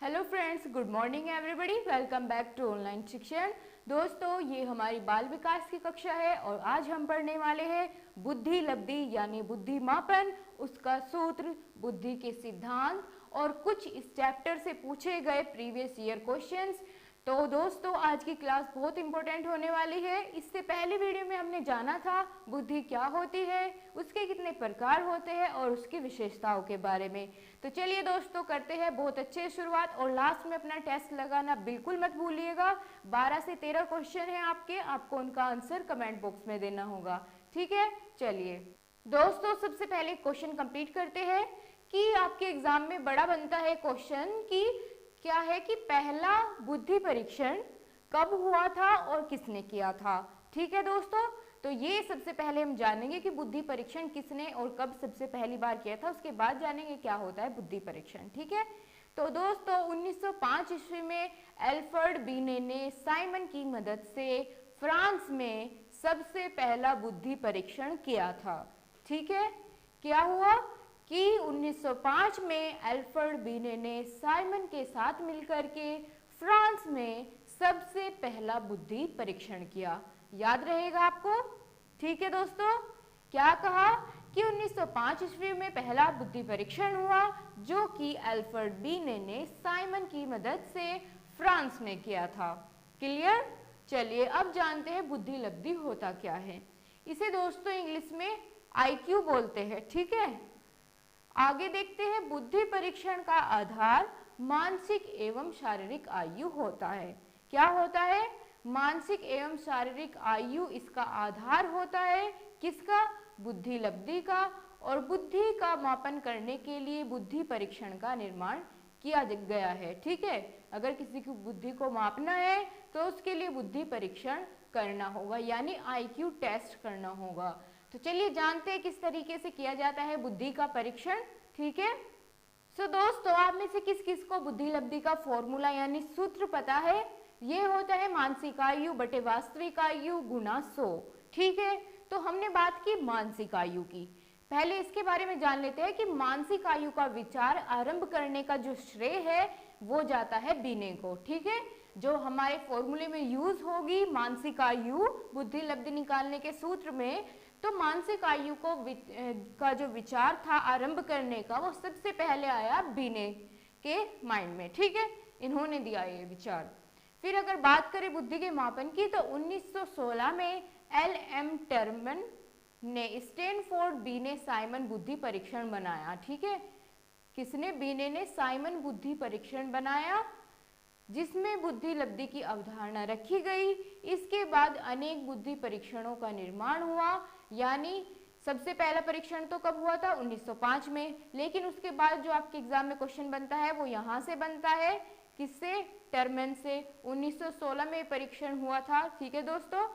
Hello friends, good morning everybody. Welcome back to online शिक्षण। दोस्तों, ये हमारी बाल विकास की कक्षा है और आज हम पढ़ने वाले हैं बुद्धि लब्धि यानी बुद्धि मापन, उसका सूत्र, बुद्धि के सिद्धांत और कुछ इस चैप्टर से पूछे गए प्रीवियस ईयर क्वेश्चंस। तो दोस्तों, आज की क्लास बहुत इंपॉर्टेंट होने वाली है। इससे पहले वीडियो में हमने जाना था बुद्धि क्या होती है, उसके कितने प्रकार होते हैं और उसकी विशेषताओं के बारे में। तो चलिए दोस्तों, करते हैं बहुत अच्छे शुरुआत और लास्ट में अपना टेस्ट लगाना बिल्कुल मत भूलिएगा। 12 से 13 क्वेश्चन है आपके, आपको उनका आंसर कमेंट बॉक्स में देना होगा। ठीक है, चलिए दोस्तों, सबसे पहले क्वेश्चन कंप्लीट करते हैं कि आपके एग्जाम में बड़ा बनता है क्वेश्चन कि क्या है कि पहला बुद्धि परीक्षण कब हुआ था और किसने किया था। ठीक है दोस्तों, तो ये सबसे पहले हम जानेंगे कि बुद्धि परीक्षण किसने और कब सबसे पहली बार किया था, उसके बाद जानेंगे क्या होता है बुद्धि परीक्षण। ठीक है, तो दोस्तों 1905 ईस्वी में एल्फ्रेड बीने ने साइमन की मदद से फ्रांस में सबसे पहला बुद्धि परीक्षण किया था। ठीक है, क्या हुआ कि 1905 में एल्फ्रेड बीने ने साइमन के साथ मिलकर के फ्रांस में सबसे पहला बुद्धि परीक्षण किया। याद रहेगा आपको। ठीक है दोस्तों, क्या कहा कि 1905 ईस्वी में पहला बुद्धि परीक्षण हुआ जो कि एल्फ्रेड बीने ने साइमन की मदद से फ्रांस में किया था। क्लियर। चलिए अब जानते हैं बुद्धि लब्धि होता क्या है। इसे दोस्तों इंग्लिश में IQ बोलते हैं। ठीक है, आगे देखते हैं। बुद्धि परीक्षण का आधार मानसिक एवं शारीरिक आयु होता है। क्या होता है? मानसिक एवं शारीरिक आयु इसका आधार होता है। किसका? बुद्धि लब्धि का। और बुद्धि का मापन करने के लिए बुद्धि परीक्षण का निर्माण किया गया है। ठीक है, अगर किसी की बुद्धि को मापना है तो उसके लिए बुद्धि परीक्षण करना होगा, यानी IQ टेस्ट करना होगा। तो चलिए जानते हैं किस तरीके से किया जाता है बुद्धि का परीक्षण। ठीक है, सो दोस्तों, आप में से किस किस को बुद्धि लब्धि का फॉर्मूला यानी सूत्र पता है? ये होता है मानसिक आयु बटे वास्तविक आयु गुना 100। ठीक है, तो हमने बात की मानसिक आयु की। पहले इसके बारे में जान लेते हैं कि मानसिक आयु का विचार आरंभ करने का जो श्रेय है वो जाता है बीने को। ठीक है, जो हमारे फॉर्मूले में यूज होगी मानसिक आयु बुद्धि लब्धि निकालने के सूत्र में, तो मानसिक आयु को का जो विचार था आरंभ करने का वो सबसे पहले आया बीने के माइंड में। ठीक है, इन्होंने दिया ये विचार। फिर अगर बात करें बुद्धि के मापन की तो 1916 में LM टर्मन ने स्टैनफोर्ड बीने साइमन बुद्धि परीक्षण बनाया। ठीक है, किसने? बीने ने साइमन बुद्धि परीक्षण बनाया जिसमें बुद्धि लब्धि की अवधारणा रखी गई। इसके बाद अनेक बुद्धि परीक्षणों का निर्माण हुआ, यानी सबसे पहला परीक्षण तो कब हुआ था? 1905 में। लेकिन उसके बाद जो आपके एग्जाम में क्वेश्चन बनता है वो यहाँ से बनता है, किससे? टर्मन से। 1916 में परीक्षण हुआ था। ठीक है दोस्तों,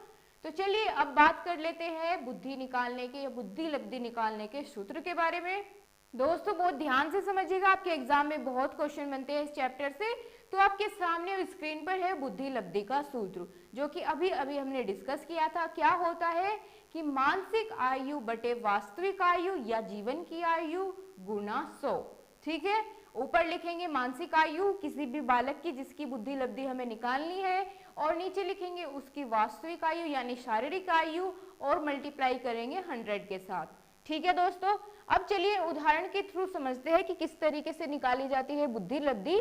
तो चलिए अब बात कर लेते हैं बुद्धि निकालने के या बुद्धि लब्धि निकालने के सूत्र के बारे में। दोस्तों बहुत ध्यान से समझिएगा, आपके एग्जाम में बहुत क्वेश्चन बनते हैं इस चैप्टर से। तो आपके सामने स्क्रीन पर है बुद्धि लब्धि का सूत्र, जो कि अभी अभी हमने डिस्कस किया था। क्या होता है कि मानसिक आयु बटे वास्तविक आयु या जीवन की आयु गुना 100। ठीक है, ऊपर लिखेंगे मानसिक आयु किसी भी बालक की जिसकी बुद्धि लब्धि हमें निकालनी है, और नीचे लिखेंगे उसकी वास्तविक आयु यानी शारीरिक आयु और मल्टीप्लाई करेंगे 100 के साथ। ठीक है दोस्तों, अब चलिए उदाहरण के थ्रू समझते हैं कि किस तरीके से निकाली जाती है बुद्धि लब्धि।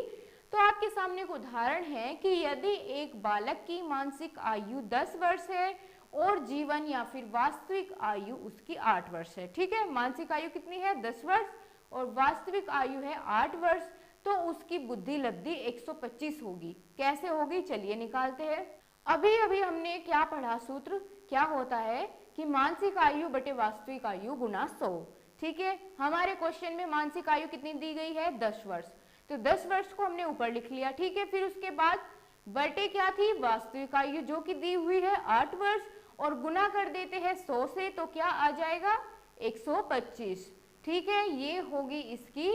तो आपके सामने एक उदाहरण है कि यदि एक बालक की मानसिक आयु 10 वर्ष है और जीवन या फिर वास्तविक आयु उसकी 8 वर्ष है। ठीक है, मानसिक आयु कितनी है? 10 वर्ष और वास्तविक आयु है 8 वर्ष, तो उसकी बुद्धि लब्धि 125 होगी। कैसे होगी? चलिए निकालते हैं। अभी अभी हमने क्या पढ़ा? सूत्र क्या होता है कि मानसिक आयु बटे वास्तविक आयु गुना 100। ठीक है, हमारे क्वेश्चन में मानसिक आयु कितनी दी गई है? 10 वर्ष, तो 10 वर्ष को हमने ऊपर लिख लिया। ठीक है, फिर उसके बाद बटे क्या थी? वास्तविक आयु जो कि दी हुई है 8 वर्ष, और गुना कर देते हैं 100 से, तो क्या आ जाएगा? 125। ठीक है, ये होगी इसकी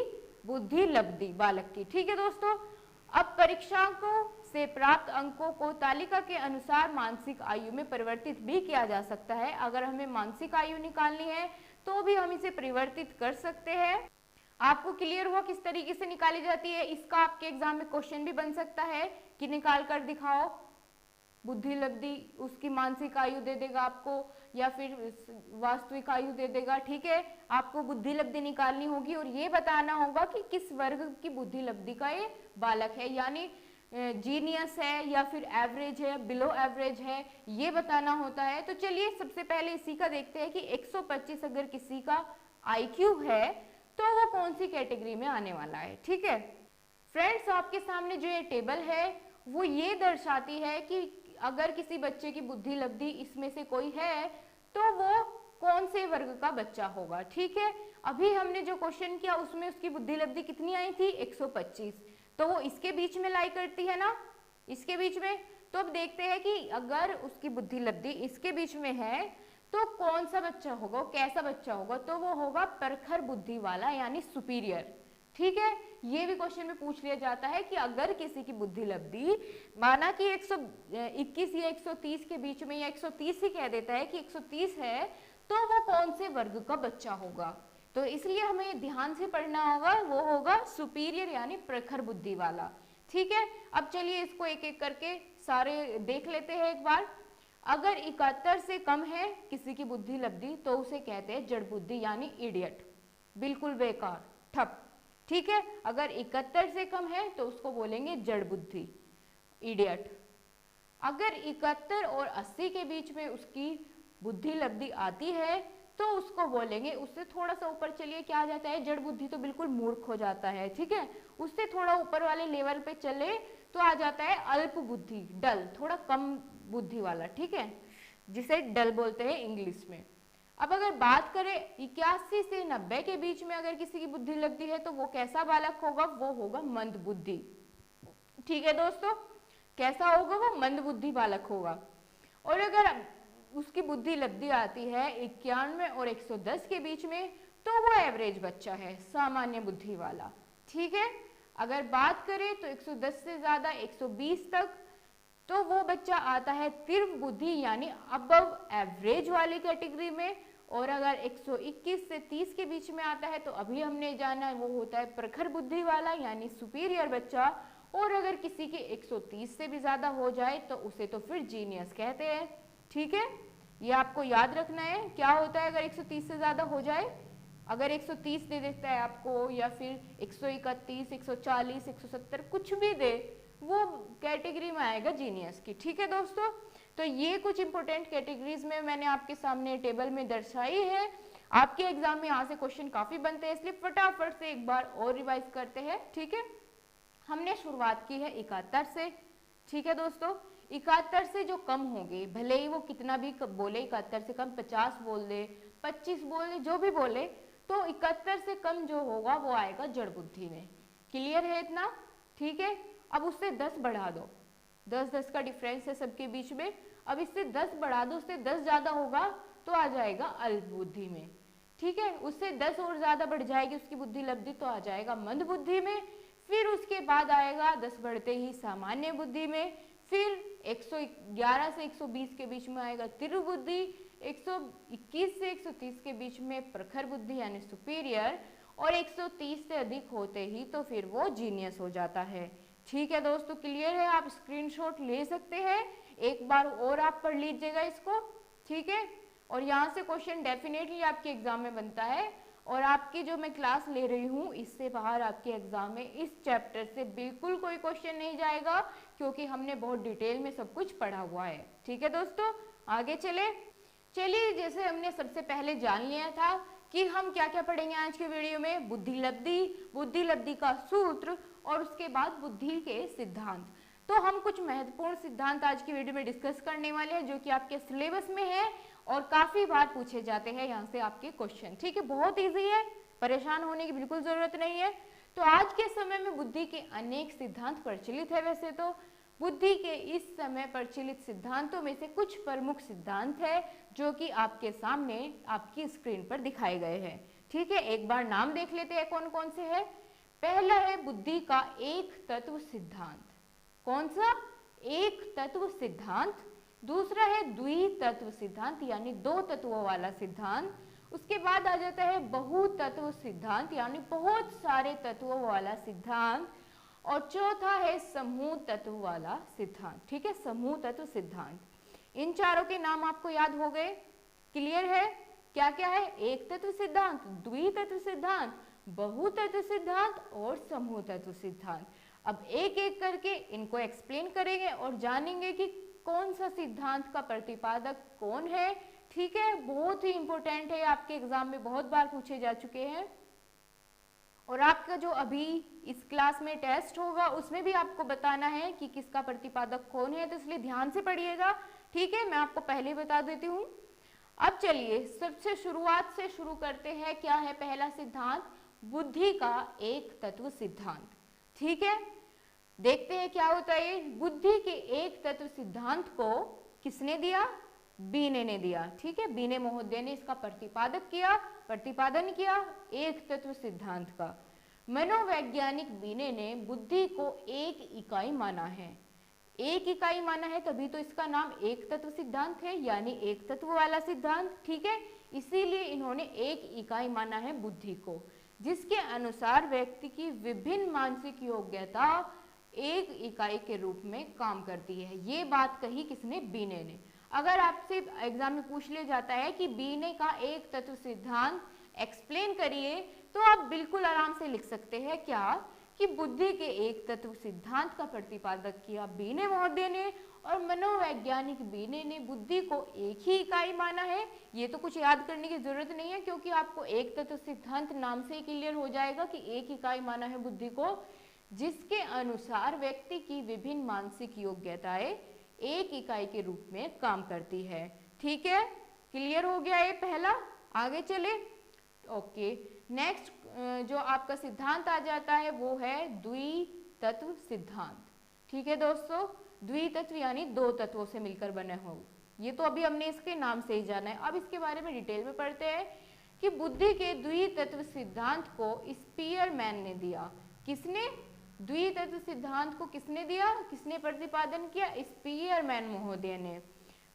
बुद्धि लब्धि बालक की। ठीक है दोस्तों, अब परीक्षांकों से प्राप्त अंकों को तालिका के अनुसार मानसिक आयु में परिवर्तित भी किया जा सकता है। अगर हमें मानसिक आयु निकालनी है तो भी हम इसे परिवर्तित कर सकते हैं। आपको क्लियर हुआ किस तरीके से निकाली जाती है? इसका आपके एग्जाम में क्वेश्चन भी बन सकता है कि निकाल कर दिखाओ। बुद्धि लब्धि उसकी मानसिक आयु दे देगा आपको या फिर वास्तविक आयु दे देगा। ठीक है, आपको बुद्धि लब्धि निकालनी होगी और ये बताना होगा कि किस वर्ग की बुद्धि लब्धि का ये बालक है, यानी जीनियस है या फिर एवरेज है, बिलो एवरेज है, ये बताना होता है। तो चलिए सबसे पहले इसी का देखते हैं कि 125 अगर किसी का IQ है तो वो कौन सी कैटेगरी में आने वाला है। ठीक है फ्रेंड्स, आपके सामने जो ये टेबल है वो ये दर्शाती है कि अगर किसी बच्चे की बुद्धि लब्धि इसमें से कोई है तो वो कौन से वर्ग का बच्चा होगा। ठीक है, अभी हमने जो क्वेश्चन किया उसमें उसकी बुद्धि लब्धि कितनी आई थी? 125, तो वो इसके बीच में लाई करती है ना, इसके बीच में। तो अब देखते हैं कि अगर उसकी बुद्धि लब्धि इसके बीच में है तो कौन सा बच्चा होगा, कैसा बच्चा होगा? तो वो होगा प्रखर बुद्धि वाला यानी सुपीरियर। ठीक है, ये भी क्वेश्चन में पूछ लिया जाता है कि अगर किसी की बुद्धि लब्धि माना कि 121 या 130 के बीच में या 130 ही कह देता है कि 130 है तो वो कौन से वर्ग का बच्चा होगा। तो इसलिए हमें ध्यान से पढ़ना होगा, वो होगा सुपीरियर यानी प्रखर बुद्धि वाला। ठीक है, अब चलिए इसको एक एक करके सारे देख लेते हैं एक बार। अगर 71 से कम है किसी की बुद्धि लब्धि तो उसे कहते हैं जड़ बुद्धि यानी इडियट, बिल्कुल बेकार, ठप। ठीक है, अगर 71 से कम है तो उसको बोलेंगे जड़ बुद्धि, इडियट। अगर 71 और 80 के बीच में उसकी बुद्धि लब्धि आती है तो उसको बोलेंगे, उससे थोड़ा सा ऊपर चलिए क्या आ जाता है? जड़ बुद्धि तो बिल्कुल मूर्ख हो जाता है। ठीक है, उससे थोड़ा ऊपर वाले लेवल पे चले तो आ जाता है अल्प बुद्धि, डल, थोड़ा कम बुद्धि वाला। ठीक है, जिसे डल बोलते हैं इंग्लिश में। अब अगर बात करें 81 से 90 के बीच में अगर किसी की बुद्धि लब्धि है तो वो कैसा बालक होगा? वो होगा मंद बुद्धि। ठीक है दोस्तों, कैसा होगा? वो मंद बुद्धि बालक होगा। और अगर उसकी बुद्धि लब्धि आती है 91 और 110 के बीच में तो वो एवरेज बच्चा है, सामान्य बुद्धि वाला। ठीक है, अगर बात करें तो 110 से ज्यादा 120 तक तो वो बच्चा आता है तीव्र बुद्धि यानी अबव एवरेज वाली कैटेगरी में। और अगर 121 से 30 के बीच में आता है तो अभी हमने जाना वो होता है प्रखर बुद्धि वाला यानी सुपीरियर बच्चा। और अगर किसी के 130 से भी ज्यादा हो जाए तो उसे तो फिर जीनियस कहते हैं। ठीक है, ये आपको याद रखना है क्या होता है अगर 130 से ज्यादा हो जाए। अगर 130 दे देता है आपको या फिर 131, 140, 170 कुछ भी दे, वो कैटेगरी में आएगा जीनियस की। ठीक है दोस्तों, तो ये कुछ इंपॉर्टेंट कैटेगरीज में मैंने आपके सामने टेबल में दर्शाई है। आपके एग्जाम में यहाँ से क्वेश्चन काफी बनते हैं, इसलिए फटाफट से एक बार और रिवाइज करते हैं। ठीक है, हमने शुरुआत की है 71 से। ठीक है दोस्तों, 71 से जो कम होंगे, भले ही वो कितना भी बोले, 71 से कम 50 बोल दे, 25 बोल दे, जो भी बोले, तो 71 से कम जो होगा वो आएगा जड़ बुद्धि में। क्लियर है इतना? ठीक है, अब उससे 10 बढ़ा दो, 10-10 का डिफरेंस है सबके बीच में। अब इससे 10 बढ़ा दो, उससे 10 ज्यादा होगा तो आ जाएगा अल्प बुद्धि में। ठीक है, उससे 10 और ज्यादा बढ़ जाएगी उसकी बुद्धि लब्धि तो आ जाएगा मंद बुद्धि में। फिर उसके बाद आएगा 10 बढ़ते ही सामान्य बुद्धि में। फिर 111 से 120 के बीच में आएगा तीव्र बुद्धि, 121 से 130 के बीच में प्रखर बुद्धि यानी सुपीरियर, और 130 से अधिक होते ही तो फिर वो जीनियस हो जाता है। ठीक है दोस्तों, क्लियर है? आप स्क्रीनशॉट ले सकते हैं, एक बार और आप पढ़ लीजिएगा इसको। ठीक है, और यहाँ से क्वेश्चन डेफिनेटली आपके एग्जाम में बनता है। और आपकी जो मैं क्लास ले रही हूँ इससे बाहर आपके एग्जाम में इस चैप्टर से बिल्कुल कोई क्वेश्चन नहीं जाएगा, क्योंकि हमने बहुत डिटेल में सब कुछ पढ़ा हुआ है। ठीक है दोस्तों, आगे चलिए जैसे हमने सबसे पहले जान लिया था कि हम क्या क्या पढ़ेंगे आज के वीडियो में, बुद्धि लब्धि का सूत्र और उसके बाद बुद्धि के सिद्धांत। तो हम कुछ महत्वपूर्ण सिद्धांत आज की वीडियो में डिस्कस करने वाले हैं जो कि आपके सिलेबस में है और काफी बार पूछे जाते हैं यहाँ से आपके क्वेश्चन। ठीक है, बहुत इजी है, परेशान होने की बिल्कुल जरूरत नहीं है। तो आज के समय में बुद्धि के अनेक सिद्धांत प्रचलित है। वैसे तो बुद्धि के इस समय प्रचलित सिद्धांतों में से कुछ प्रमुख सिद्धांत है जो कि आपके सामने आपकी स्क्रीन पर दिखाए गए हैं। ठीक है, एक बार नाम देख लेते हैं कौन कौन से है। पहला है बुद्धि का एक तत्व सिद्धांत। कौन सा? एक तत्व सिद्धांत। दूसरा है द्वितत्व सिद्धांत यानी दो तत्वों वाला सिद्धांत। उसके बाद आ जाता है बहुतत्व सिद्धांत यानी बहुत सारे तत्वों वाला सिद्धांत, और चौथा है समूह तत्व वाला सिद्धांत। ठीक है, समूह तत्व सिद्धांत। इन चारों के नाम आपको याद हो गए, क्लियर है? क्या क्या है? एक तत्व सिद्धांत, द्वितत्व सिद्धांत, बहुतत्व सिद्धांत और समूह तत्व सिद्धांत। अब एक एक करके इनको एक्सप्लेन करेंगे और जानेंगे कि कौन सा सिद्धांत का प्रतिपादक कौन है। ठीक है, बहुत ही इंपॉर्टेंट है, आपके एग्जाम में बहुत बार पूछे जा चुके हैं। और आपका जो अभी इस क्लास में टेस्ट होगा उसमें भी आपको बताना है कि किसका प्रतिपादक कौन है, तो इसलिए ध्यान से पढ़िएगा। ठीक है, मैं आपको पहले बता देती हूँ। अब चलिए सबसे शुरुआत से शुरू करते हैं। क्या है पहला सिद्धांत? बुद्धि का एक तत्व सिद्धांत। ठीक है, देखते हैं क्या होता है। बुद्धि के एक तत्व सिद्धांत को किसने दिया? बीने ने दिया। ठीक है, बीने महोदय ने इसका प्रतिपादन किया एक तत्व सिद्धांत का। मनोवैज्ञानिक बीने ने बुद्धि को एक इकाई माना है। एक इकाई माना है तभी तो इसका नाम एक तत्व सिद्धांत है, यानी एक तत्व वाला सिद्धांत। ठीक है, इसीलिए इन्होंने एक इकाई माना है बुद्धि को, जिसके अनुसार व्यक्ति की विभिन्न मानसिक योग्यता एक इकाई के रूप में काम करती है। ये बात कही किसने? बीने ने। अगर आपसे एग्जाम में पूछ लिया जाता है कि बीने का एक तत्व सिद्धांत एक्सप्लेन करिए, तो आप बिल्कुल आराम से लिख सकते हैं क्या कि बुद्धि के एक तत्व सिद्धांत का प्रतिपादक किया बीने महोदय ने, और मनोवैज्ञानिक बीने ने बुद्धि को एक ही इकाई माना है। ये तो कुछ याद करने की जरूरत नहीं है, क्योंकि आपको एक तत्व सिद्धांत नाम से ही क्लियर हो जाएगा कि एक इकाई माना है बुद्धि को, जिसके अनुसार व्यक्ति की विभिन्न मानसिक योग्यताएं एक इकाई के रूप में काम करती है। ठीक है, क्लियर हो गया ये पहला। आगे चले। ओके, नेक्स्ट जो आपका सिद्धांत आ जाता है वो है द्वितत्व सिद्धांत। ठीक है दोस्तों, द्वितत्व यानी दो तत्वों से मिलकर बने हो। ये तो अभी हमने इसके नाम से ही जाना है। अब इसके बारे में डिटेल में पढ़ते हैं कि बुद्धि के द्वितत्व सिद्धांत को स्पीयरमैन ने दिया। किसने? द्वितत्व सिद्धांत को किसने दिया? किसने प्रतिपादन किया? स्पीयरमैन महोदय ने।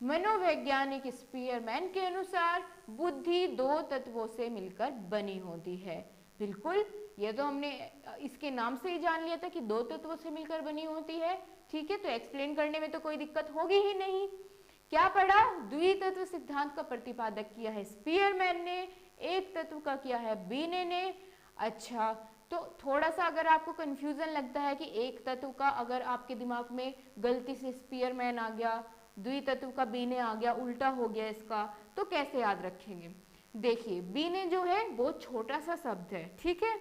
मनोवैज्ञानिक स्पीयरमैन के अनुसार बुद्धि दो तत्वों से मिलकर बनी होती है। बिल्कुल, ये तो हमने इसके नाम से ही जान लिया था कि दो तत्वों से मिलकर बनी होती है। ठीक है, तो एक्सप्लेन करने में तो कोई दिक्कत होगी ही नहीं। क्या पढ़ा? द्वितत्व सिद्धांत का प्रतिपादक किया है स्पीयरमैन ने, एक तत्व का किया है बीने ने। अच्छा, तो थोड़ा सा अगर आपको कंफ्यूजन लगता है कि एक तत्व का अगर आपके दिमाग में गलती से स्पीयरमैन आ गया, द्वितत्व का बीने आ गया, उल्टा हो गया इसका, तो कैसे याद रखेंगे? देखिए, बीने जो है वो छोटा सा शब्द है। ठीक है,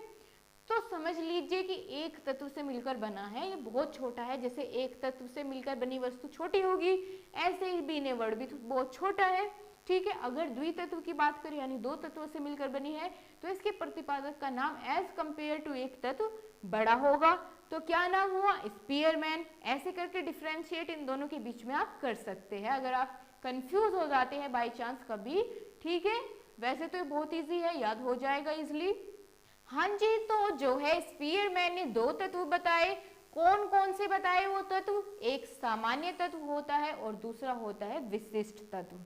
तो समझ लीजिए कि एक तत्व से मिलकर बना है, ये बहुत छोटा है। जैसे एक तत्व से मिलकर बनी वस्तु छोटी होगी, ऐसे ही बीने वर्ड भी बहुत छोटा है। ठीक है, अगर द्वितत्व की बात करें यानी दो तत्वों से मिलकर बनी है, तो इसके प्रतिपादक का नाम एज कंपेयर टू एक तत्व बड़ा होगा। तो क्या नाम हुआ? स्पीयरमैन। ऐसे करके डिफरेंशिएट इन दोनों के बीच में आप कर सकते हैं अगर आप कंफ्यूज हो जाते हैं बाई चांस कभी। ठीक है, वैसे तो बहुत इजी है, याद हो जाएगा इजिली। हाँ जी, तो जो है स्पीयरमैन ने दो तत्व बताए। कौन कौन से बताए वो तत्व? एक सामान्य तत्व होता है और दूसरा होता है विशिष्ट तत्व।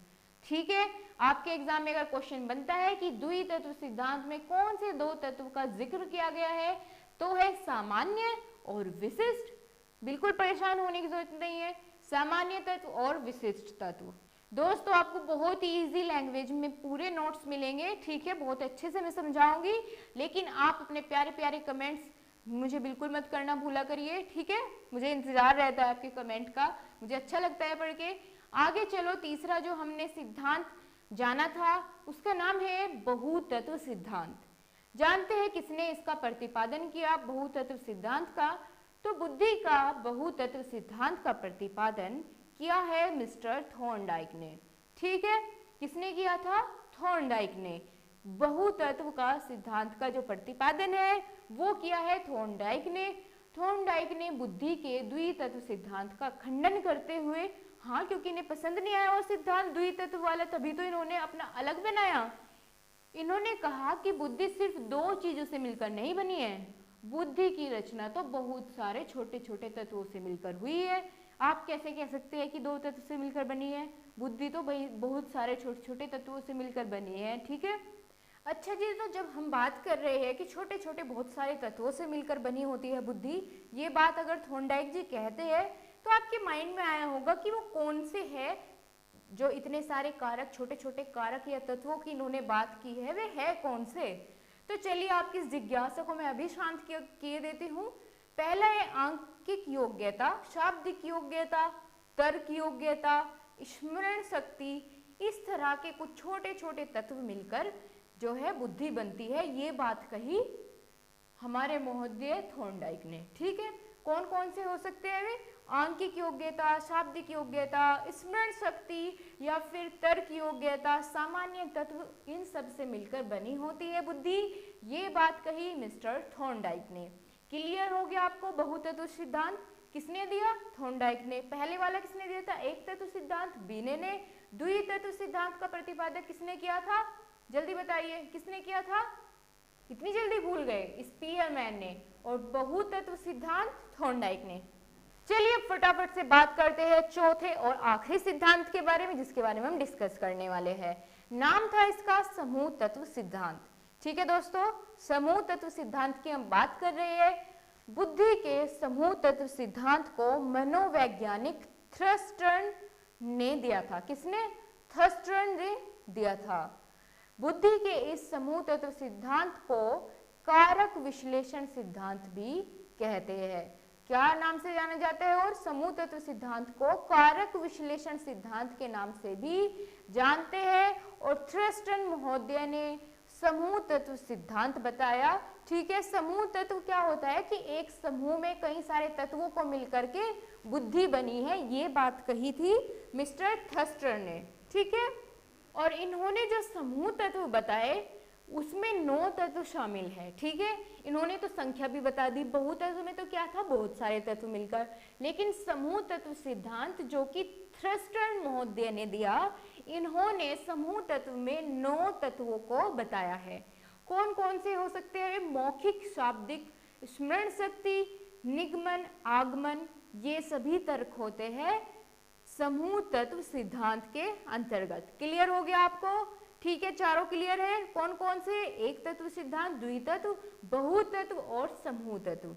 ठीक है, आपके एग्जाम में अगर क्वेश्चन बनता है कि द्वितत्व सिद्धांत में कौन से दो तत्व का जिक्र किया गया है, तो है सामान्य और विशिष्ट। बिल्कुल परेशान होने की जरूरत नहीं है, सामान्य तत्व और विशिष्ट तत्व। दोस्तों, आपको बहुत ही इजी लैंग्वेज में पूरे नोट्स मिलेंगे। ठीक है, बहुत अच्छे से मैं समझाऊंगी, लेकिन आप अपने प्यारे प्यारे कमेंट्स मुझे बिल्कुल मत करना भूला करिए। ठीक है, मुझे इंतजार रहता है आपके कमेंट का, मुझे अच्छा लगता है पढ़ के। आगे चलो, तीसरा जो हमने सिद्धांत जाना था उसका नाम है बहुतत्व सिद्धांत। जानते हैं किसने इसका प्रतिपादन किया बहुतत्व सिद्धांत का? तो बुद्धि का बहुतत्व सिद्धांत का प्रतिपादन किया है मिस्टर थॉर्नडाइक ने। ठीक है, किसने किया था? थॉर्नडाइक ने। बहुतत्व का सिद्धांत का जो प्रतिपादन है वो किया है थॉर्नडाइक ने। थॉर्नडाइक ने बुद्धि के द्वितत्व सिद्धांत का खंडन करते हुए, हाँ, क्योंकि इन्हें पसंद नहीं आया वो सिद्धांत द्वितत्व वाला, तभी तो इन्होंने अपना अलग बनाया। इन्होंने कहा कि बुद्धि सिर्फ दो चीजों से मिलकर नहीं बनी है, बुद्धि की रचना तो बहुत सारे छोटे छोटे तत्वों से मिलकर हुई है। आप कैसे कह सकते हैं कि दो तत्व से मिलकर बनी है? बुद्धि तो बहुत सारे छोटे छोटे तत्वों से मिलकर बनी है। ठीक है, अच्छा जी, तो जब हम बात कर रहे हैं कि छोटे छोटे बहुत सारे तत्वों से मिलकर बनी होती है बुद्धि, ये बात अगर थॉर्नडाइक जी कहते हैं तो आपके माइंड में आया होगा कि वो कौन से है जो इतने सारे कारक, छोटे छोटे कारक या तत्वों की इन्होंने बात की है, वे है कौन से। तो चलिए आपकी इस जिज्ञासा को मैं अभी शांत किए देती हूँ। पहला है आंकिक योग्यता, शाब्दिक योग्यता, तर्क योग्यता, स्मरण शक्ति। इस तरह के कुछ छोटे छोटे तत्व मिलकर जो है बुद्धि बनती है, ये बात कही हमारे महोदय थॉर्नडाइक ने। ठीक है, कौन कौन से हो सकते हैं वे? आंकिक योग्यता, शाब्दिक योग्यता, स्मरण शक्ति या फिर तर्क योग्यता, सामान्य तत्व, इन सब से मिलकर बनी होती है बुद्धि। ये बात कही मिस्टर थॉर्नडाइक ने। क्लियर हो गया आपको? बहुतत्व सिद्धांत किसने दिया? थॉर्नडाइक ने। पहले वाला किसने दिया था? एक तत्व सिद्धांत बीने ने। द्वितत्व सिद्धांत का प्रतिपादन किसने किया था? जल्दी बताइए, किसने किया था? इतनी जल्दी भूल गए? स्पीयरमैन ने। और बहुतत्व सिद्धांत थॉर्नडाइक ने। चलिए अब फटाफट से बात करते हैं चौथे और आखिरी सिद्धांत के बारे में, जिसके बारे में हम डिस्कस करने वाले हैं। नाम था इसका समूह तत्व सिद्धांत। ठीक है दोस्तों, समूह तत्व सिद्धांत की हम बात कर रहे हैं। बुद्धि के समूह तत्व सिद्धांत को मनोवैज्ञानिक थर्स्टन ने दिया था। किसने? थर्स्टन ने दिया था। बुद्धि के इस समूह तत्व सिद्धांत को कारक विश्लेषण सिद्धांत भी कहते हैं। क्या नाम से जाना जाता है? और समूह तत्व सिद्धांत को कारक विश्लेषण सिद्धांत के नाम से भी जानते हैं। और थर्स्टन महोदय ने समूह तत्व सिद्धांत बताया। ठीक है, समूह तत्व क्या होता है कि एक समूह में कई सारे तत्वों को मिलकर के बुद्धि बनी है, ये बात कही थी मिस्टर थर्स्टन ने। ठीक है, और इन्होंने जो समूह तत्व बताए उसमें 9 तत्व शामिल है। ठीक है, इन्होंने तो संख्या भी बता दी। बहुतत्व में तो क्या था? बहुत सारे तत्व मिलकर। लेकिन समूह तत्व सिद्धांत जो कि थर्स्टन महोदय ने दिया, इन्होंने समूह तत्व में 9 तत्वों को बताया है। कौन कौन से हो सकते हैं? मौखिक, शाब्दिक, स्मरण शक्ति, निगमन, आगमन, ये सभी तर्क होते हैं समूह तत्व सिद्धांत के अंतर्गत। क्लियर हो गया आपको? ठीक है, चारों क्लियर है। कौन कौन से? एक तत्व सिद्धांत, द्वितत्व, बहुतत्व और समूह तत्व।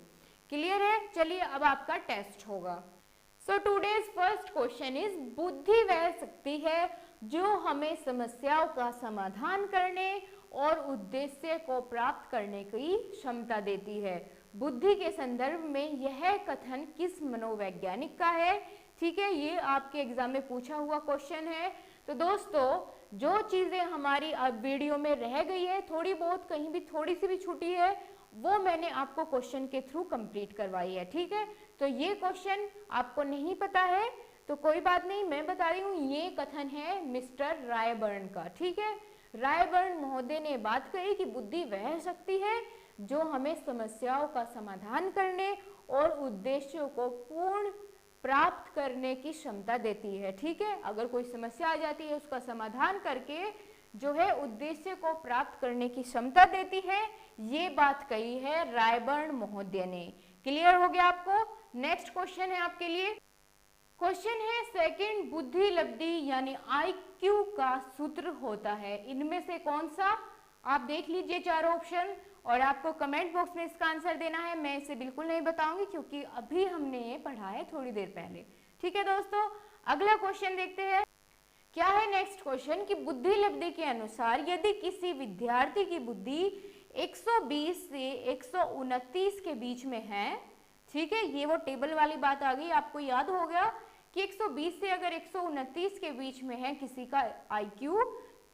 क्लियर है? चलिए अब आपका टेस्ट होगा। So today's first question is, बुद्धि वह शक्ति है जो हमें समस्याओं का समाधान करने और उद्देश्य को प्राप्त करने की क्षमता देती है। बुद्धि के संदर्भ में यह कथन किस मनोवैज्ञानिक का है? ठीक है, ये आपके एग्जाम में पूछा हुआ क्वेश्चन है। तो दोस्तों, जो चीजें हमारी अब वीडियो में रह गई है, थोड़ी बहुत कहीं भी थोड़ी सी भी छूटी है, वो मैंने आपको क्वेश्चन के थ्रू कंप्लीट करवाई है। ठीक है, तो ये क्वेश्चन आपको नहीं पता है तो कोई बात नहीं, मैं बता रही हूँ। ये कथन है मिस्टर रायबर्न का। ठीक है, रायबर्न महोदय ने बात कही कि बुद्धि वह शक्ति है जो हमें समस्याओं का समाधान करने और उद्देश्यों को पूर्ण प्राप्त करने की क्षमता देती है। ठीक है, अगर कोई समस्या आ जाती है उसका समाधान करके जो है उद्देश्य को प्राप्त करने की क्षमता देती है, ये बात कही है रायबर्न महोदय ने। क्लियर हो गया आपको? नेक्स्ट क्वेश्चन है आपके लिए। क्वेश्चन है सेकंड, बुद्धि लब्धि यानी IQ का सूत्र होता है। इनमें से कौन सा? आप देख लीजिए चारों ऑप्शन और आपको कमेंट बॉक्स में इसका आंसर देना है। मैं इसे बिल्कुल नहीं बताऊंगी क्योंकि अभी हमने ये पढ़ा है थोड़ी देर पहले। ठीक है दोस्तों, अगला क्वेश्चन देखते हैं। क्या है नेक्स्ट क्वेश्चन कि बुद्धि लब्धि के अनुसार यदि किसी विद्यार्थी की बुद्धि 120 से 129 के बीच में है, ठीक है, ये वो टेबल वाली बात आ गई, आपको याद हो गया कि 120 से अगर 129 के बीच में है किसी का IQ,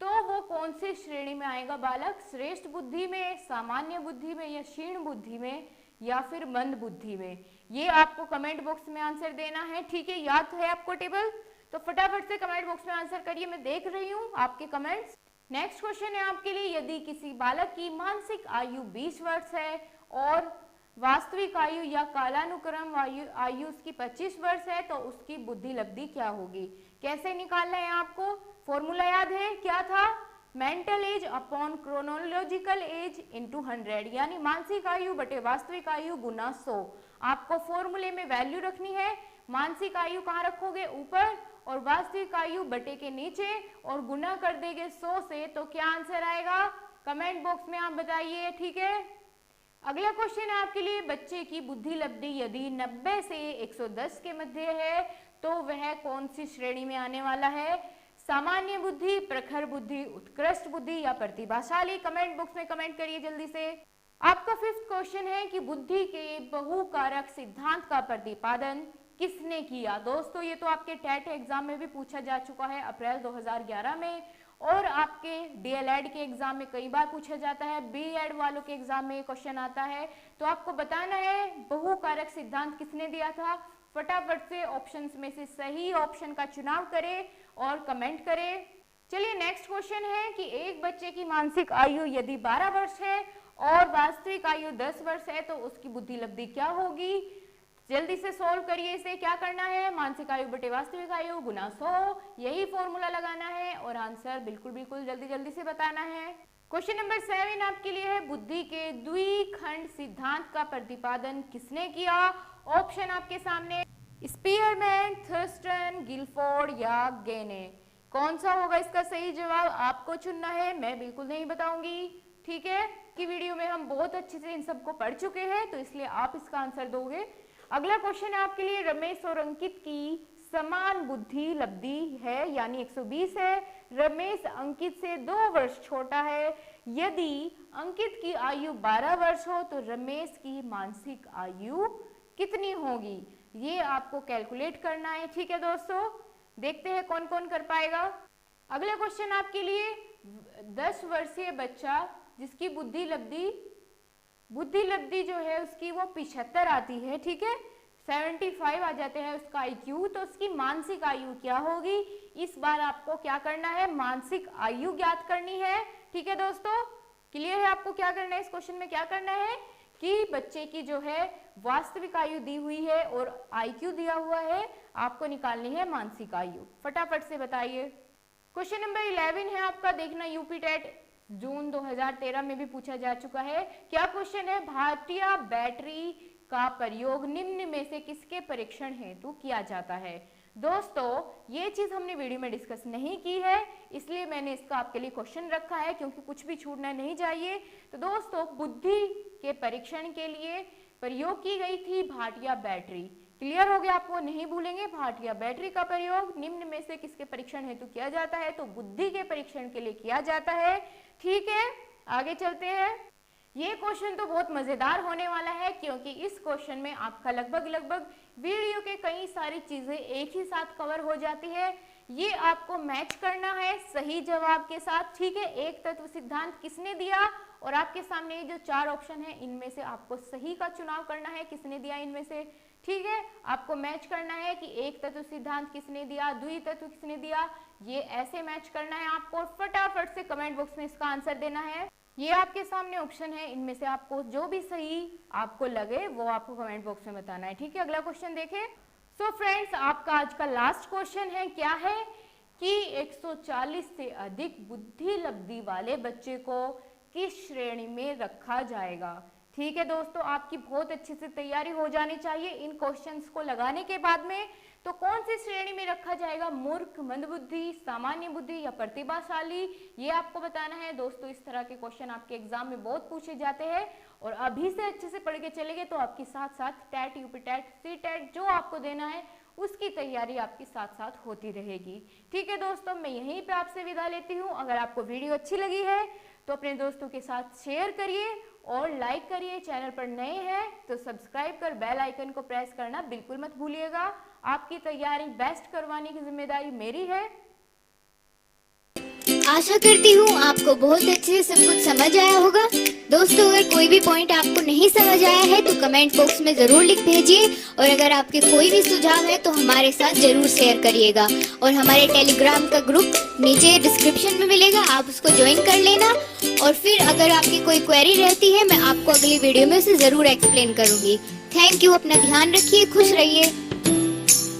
तो वो कौन से श्रेणी में आएगा बालक? श्रेष्ठ बुद्धि में, सामान्य बुद्धि में, या क्षीण बुद्धि में, या फिर मंद बुद्धि में? ये आपको कमेंट बॉक्स में आंसर देना है। ठीक है, याद है आपको टेबल? तो फटाफट से कमेंट बॉक्स में आंसर करिए, मैं देख रही हूँ आपके कमेंट्स। नेक्स्ट क्वेश्चन है आपके लिए, यदि किसी बालक की मानसिक आयु 20 वर्ष है और वास्तविक आयु या कालानुक्रम आयु उसकी 25 वर्ष है, तो उसकी बुद्धि लब्धि क्या होगी? कैसे निकालना है आपको? फॉर्मूला याद है? क्या था? Mental as upon chronological age into 100, यानी मानसिक आयु बटे वास्तविक आयु गुना 100। आपको फॉर्मूले में वैल्यू रखनी है। मानसिक आयु कहाँ रखोगे? ऊपर, और वास्तविक आयु बटे के नीचे, और गुना कर देंगे 100 से, तो क्या आंसर आएगा? कमेंट बॉक्स में आप बताइए, ठीक है। अगला क्वेश्चन है आपके लिए, बच्चे की बुद्धि लब्धि यदि 90 से 110 के मध्य है तो वह कौन सी श्रेणी में आने वाला है? सामान्य बुद्धि, प्रखर बुद्धि, उत्कृष्ट बुद्धि या प्रतिभाशाली? कमेंट बॉक्स में कमेंट करिए जल्दी से। आपका 5th क्वेश्चन है कि बुद्धि के बहुकारक सिद्धांत का प्रतिपादन किसने किया? दोस्तों ये तो आपके टेट एग्जाम में भी पूछा जा चुका है अप्रैल 2011 में, और आपके डीएलएड के एग्जाम में कई बार पूछा जाता है, बीएड वालों के एग्जाम में क्वेश्चन आता है। तो आपको बताना है बहुकारक सिद्धांत किसने दिया था। फटाफट से ऑप्शंस में से सही ऑप्शन का चुनाव करें और कमेंट करें। चलिए नेक्स्ट क्वेश्चन है कि एक बच्चे की मानसिक आयु यदि 12 वर्ष है और वास्तविक आयु 10 वर्ष है तो उसकी बुद्धि लब्धि क्या होगी? जल्दी से सोल्व करिए इसे। क्या करना है? मानसिक आयु बटे वास्तविक आयु गुना 100, यही फॉर्मूला लगाना है और आंसर बिल्कुल जल्दी से बताना है। क्वेश्चन नंबर 7 आपके लिए है, बुद्धि के द्विखंड सिद्धांत का प्रतिपादन किसने किया? ऑप्शन आपके सामने, स्पीयरमैन, थर्स्टन, गिलफोर्ड या गेने। कौन सा होगा इसका सही जवाब? आपको चुनना है, मैं बिल्कुल नहीं बताऊंगी, ठीक है। कि वीडियो में हम बहुत अच्छे से इन सबको पढ़ चुके हैं तो इसलिए आप इसका आंसर दोगे। अगला क्वेश्चन है आपके लिए, रमेश और अंकित की समान बुद्धि लब्धि है यानी 120 है। रमेश अंकित से 2 वर्ष छोटा है। यदि अंकित की आयु 12 वर्ष हो तो रमेश की मानसिक आयु कितनी होगी? ये आपको कैलकुलेट करना है, ठीक है दोस्तों। देखते हैं कौन कौन कर पाएगा। अगला क्वेश्चन आपके लिए, 10 वर्षीय बच्चा जिसकी बुद्धि लब्धि जो है उसकी वो 75 आती है, ठीक है, 75 आ जाते हैं उसका IQ, तो उसकी मानसिक आयु क्या होगी? इस बार आपको क्या करना है? मानसिक आयु ज्ञात करनी है, ठीक है दोस्तों। क्लियर है आपको क्या करना है? इस क्वेश्चन में क्या करना है कि बच्चे की जो है वास्तविक आयु दी हुई है और IQ दिया हुआ है, आपको निकालनी है मानसिक आयु। फटाफट से बताइए। क्वेश्चन नंबर 11 है आपका, देखना यूपी टेट जून 2013 में भी पूछा जा चुका है। क्या क्वेश्चन है, भारतीय बैटरी का प्रयोग निम्न में से किसके परीक्षण हेतु किया जाता है? दोस्तों ये चीज हमने वीडियो में डिस्कस नहीं की है, इसलिए मैंने इसका आपके लिए क्वेश्चन रखा है क्योंकि कुछ भी छूटना नहीं चाहिए। तो दोस्तों बुद्धि के परीक्षण के लिए प्रयोग की गई थी भाटिया बैटरी। क्लियर हो गया आपको? नहीं भूलेंगे, भाटिया बैटरी का प्रयोग निम्न में से किसके परीक्षण हेतु किया जाता है? तो बुद्धि के परीक्षण के लिए किया जाता है, ठीक है। आगे चलते हैं। ये क्वेश्चन तो बहुत मजेदार होने वाला है क्योंकि इस क्वेश्चन में आपका लगभग वीडियो के कई सारी चीजें एक ही साथ कवर हो जाती है। ये आपको मैच करना है सही जवाब के साथ, ठीक है। एक तत्व सिद्धांत किसने दिया और आपके सामने जो 4 ऑप्शन है इनमें से आपको सही का चुनाव करना है, किसने दिया इनमें से, ठीक है। आपको मैच करना है कि एक तत्व सिद्धांत किसने दिया, द्वितत्व किसने दिया, ये ऐसे मैच करना है आपको। फटाफट से कमेंट बॉक्स में इसका आंसर देना है। ये आपके सामने ऑप्शन है, इनमें से आपको जो भी सही आपको लगे वो आपको कमेंट बॉक्स में बताना है, ठीक है। अगला क्वेश्चन देखें। सो फ्रेंड्स आपका आज का लास्ट क्वेश्चन है, क्या है कि 140 से अधिक बुद्धि लब्धि वाले बच्चे को किस श्रेणी में रखा जाएगा? ठीक है दोस्तों, आपकी बहुत अच्छे से तैयारी हो जानी चाहिए इन क्वेश्चंस को लगाने के बाद में। तो कौन सी श्रेणी में रखा जाएगा? मूर्ख, मंदबुद्धि, सामान्य बुद्धि या प्रतिभाशाली, ये आपको बताना है दोस्तों। इस तरह के क्वेश्चन आपके एग्जाम में बहुत पूछे जाते हैं और अभी से अच्छे से पढ़ के चलेंगे तो आपकी साथ साथ TET, UP TET, C TET जो आपको देना है उसकी तैयारी आपकी साथ साथ होती रहेगी, ठीक है दोस्तों। मैं यहीं पे आपसे विदा लेती हूँ। अगर आपको वीडियो अच्छी लगी है तो अपने दोस्तों के साथ शेयर करिए और लाइक करिए। चैनल पर नए हैं तो सब्सक्राइब कर बेल आइकन को प्रेस करना बिल्कुल मत भूलिएगा। आपकी तैयारी बेस्ट करवाने की जिम्मेदारी मेरी है। आशा करती हूँ आपको बहुत अच्छे से सब कुछ समझ आया होगा। दोस्तों अगर कोई भी पॉइंट आपको नहीं समझ आया है तो कमेंट बॉक्स में जरूर लिख भेजिए और अगर आपके कोई भी सुझाव है तो हमारे साथ जरूर शेयर करिएगा। और हमारे टेलीग्राम का ग्रुप नीचे डिस्क्रिप्शन में मिलेगा, आप उसको ज्वाइन कर लेना। और फिर अगर आपकी कोई क्वेरी रहती है मैं आपको अगली वीडियो में उसे जरूर एक्सप्लेन करूंगी। थैंक यू, अपना ध्यान रखिए, खुश रहिए।